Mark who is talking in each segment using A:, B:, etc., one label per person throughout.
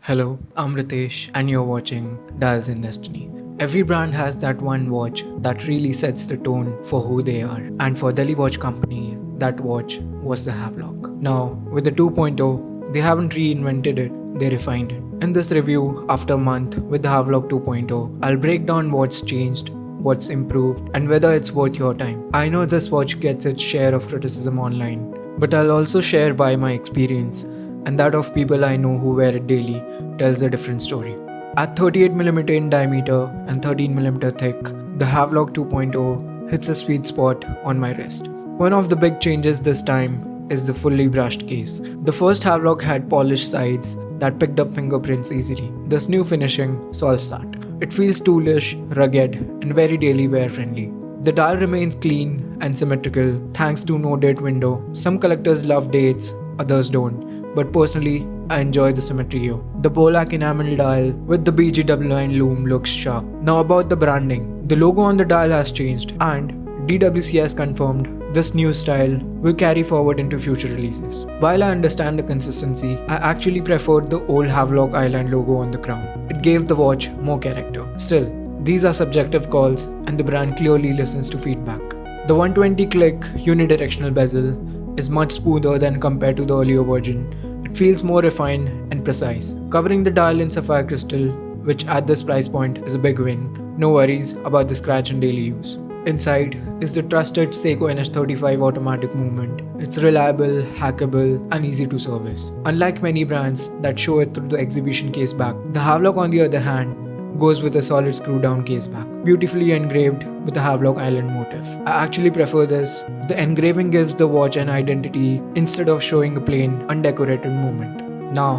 A: Hello, I'm Ritesh and you're watching Dials in Destiny. Every brand has that one watch that really sets the tone for who they are. And for Delhi Watch Company, that watch was the Havelock. Now, with the 2.0, they haven't reinvented it, they refined it. In this review, after a month with the Havelock 2.0, I'll break down what's changed, what's improved, and whether it's worth your time. I know this watch gets its share of criticism online, but I'll also share why my experience and that of people I know who wear it daily tells a different story. At 38mm in diameter and 13mm thick, the Havelock 2.0 hits a sweet spot on my wrist. One of the big changes this time is the fully brushed case. The first Havelock had polished sides that picked up fingerprints easily. This new finishing solves that. It feels toolish, rugged, and very daily wear friendly. The dial remains clean and symmetrical thanks to no date window. Some collectors love dates, others don't, but personally I enjoy the symmetry here. The Polak enamel dial with the BGW line Lume looks sharp. Now about the branding. The logo on the dial has changed and DWC has confirmed this new style will carry forward into future releases. While I understand the consistency, I actually preferred the old Havelock Island logo on the crown. It gave the watch more character. Still, these are subjective calls and the brand clearly listens to feedback. The 120-click unidirectional bezel is much smoother than compared to the earlier version. It feels more refined and precise. Covering the dial in sapphire crystal, which at this price point is a big win. No worries about the scratch in daily use. Inside is the trusted Seiko NH35 automatic movement. It's reliable, hackable, and easy to service. Unlike many brands that show it through the exhibition case back, the Havlock on the other hand goes with a solid screw down case back, beautifully engraved with the Havelock Island motif. I actually prefer this. The engraving gives the watch an identity instead of showing a plain, undecorated movement. Now,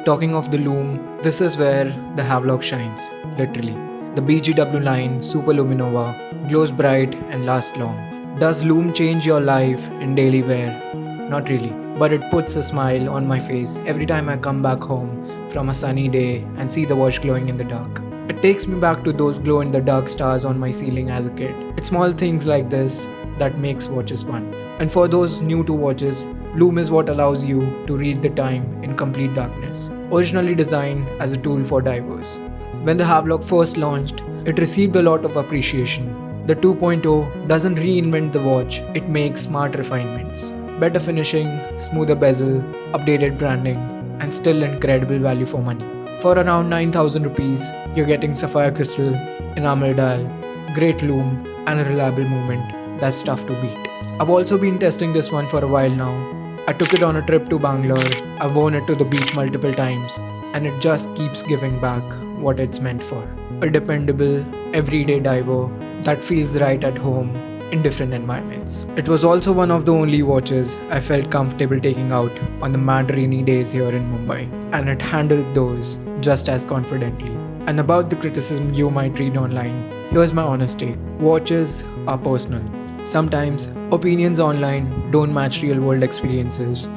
A: talking of the Lume, this is where the Havelock shines, literally. The BGW line Super Luminova glows bright and lasts long. Does Lume change your life in daily wear? Not really, but it puts a smile on my face every time I come back home from a sunny day and see the watch glowing in the dark. It takes me back to those glow-in-the-dark stars on my ceiling as a kid. It's small things like this that makes watches fun. And for those new to watches, Lume is what allows you to read the time in complete darkness. Originally designed as a tool for divers. When the Havelock first launched, it received a lot of appreciation. The 2.0 doesn't reinvent the watch, it makes smart refinements. Better finishing, smoother bezel, updated branding, and still incredible value for money. For around 9,000 rupees, you're getting sapphire crystal, enamel dial, great lume, and a reliable movement that's tough to beat. I've also been testing this one for a while now. I took it on a trip to Bangalore, I've worn it to the beach multiple times, and it just keeps giving back what it's meant for. A dependable, everyday diver that feels right at home in different environments. It was also one of the only watches I felt comfortable taking out on the mad rainy days here in Mumbai, and it handled those just as confidently. And about the criticism you might read online, here's my honest take. Watches are personal. Sometimes opinions online don't match real world experiences.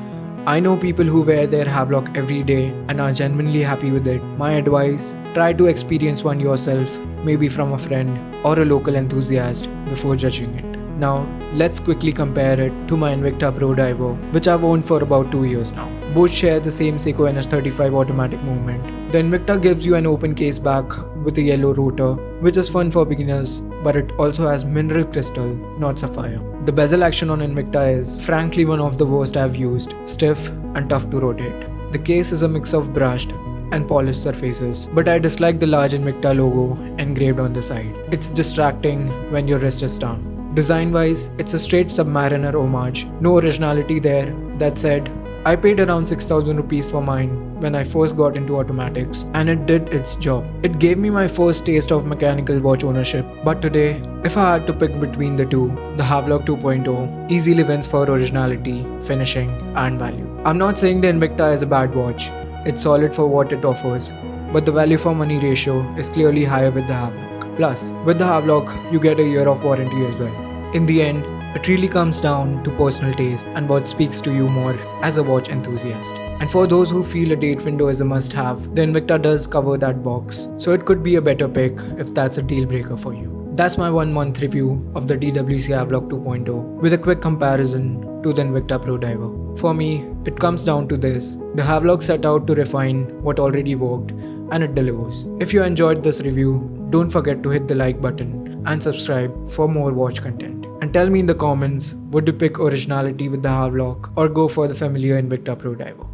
A: I know people who wear their Havelock every day and are genuinely happy with it. My advice, try to experience one yourself, maybe from a friend or a local enthusiast before judging it. Now, let's quickly compare it to my Invicta Pro Diver, which I've owned for about 2 years now. Both share the same Seiko NH35 automatic movement. The Invicta gives you an open case back with a yellow rotor, which is fun for beginners, but it also has mineral crystal, not sapphire. The bezel action on Invicta is frankly one of the worst I've used, stiff and tough to rotate. The case is a mix of brushed and polished surfaces, but I dislike the large Invicta logo engraved on the side. It's distracting when your wrist is down. Design-wise, it's a straight Submariner homage, no originality there. That said, I paid around 6,000 rupees for mine when I first got into automatics, and it did its job. It gave me my first taste of mechanical watch ownership, but today, if I had to pick between the two, the Havelock 2.0 easily wins for originality, finishing, and value. I'm not saying the Invicta is a bad watch, it's solid for what it offers, but the value for money ratio is clearly higher with the Havelock. Plus, with the Havelock, you get a year of warranty as well. In the end, it really comes down to personal taste and what speaks to you more as a watch enthusiast. And for those who feel a date window is a must-have, the Invicta does cover that box, so it could be a better pick if that's a deal breaker for you. That's my 1 month review of the DWC Havelock 2.0 with a quick comparison to the Invicta Pro Diver. For me, it comes down to this. The Havlock set out to refine what already worked, and it delivers. If you enjoyed this review, don't forget to hit the like button and subscribe for more watch content. And tell me in the comments, would you pick originality with the Havlock or go for the familiar Invicta Pro Diver?